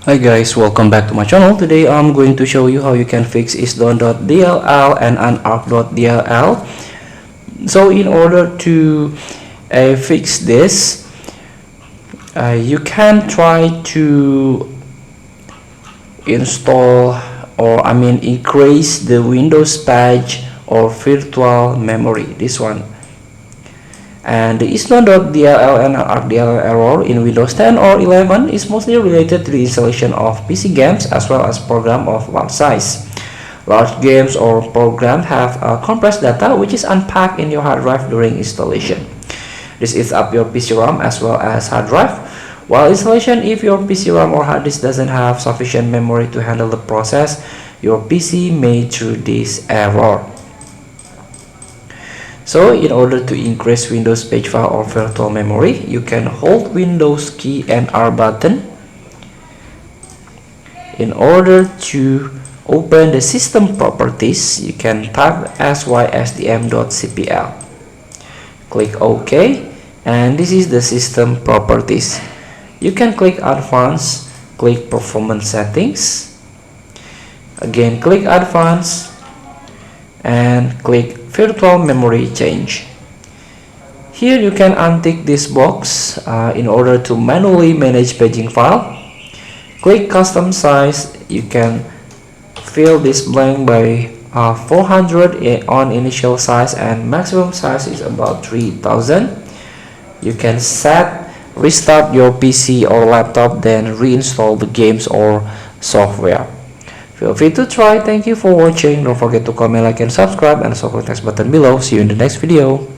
Hi guys, welcome back to my channel. Today I'm going to show you how you can fix ISDone.dll and Unarc.dll. So in order to fix this, you can try to install increase the Windows page or virtual memory, this one. And the ISDone.dll and Unarc.dll error in Windows 10 or 11 is mostly related to the installation of PC games as well as programs of large size. Large games or programs have compressed data which is unpacked in your hard drive during installation. This eats up your PC RAM as well as hard drive. While installation, if your PC RAM or hard disk doesn't have sufficient memory to handle the process, your PC may throw this error. So in order to increase Windows page file or virtual memory, you can hold Windows key and R button. In order to open the system properties, you can type ISDM.cpl. Click OK, and this is the system properties. You can click Advanced, click Performance Settings. Again, click Advanced and click Virtual Memory Change. Here you can untick this box in order to manually manage paging file. Click Custom Size. You can fill this blank by 400 on initial size, and maximum size is about 3000. You can restart your PC or laptop, then reinstall the games or software. Feel free to try. Thank you for watching. Don't forget to comment, like, and subscribe, and also click the next button below. See you in the next video.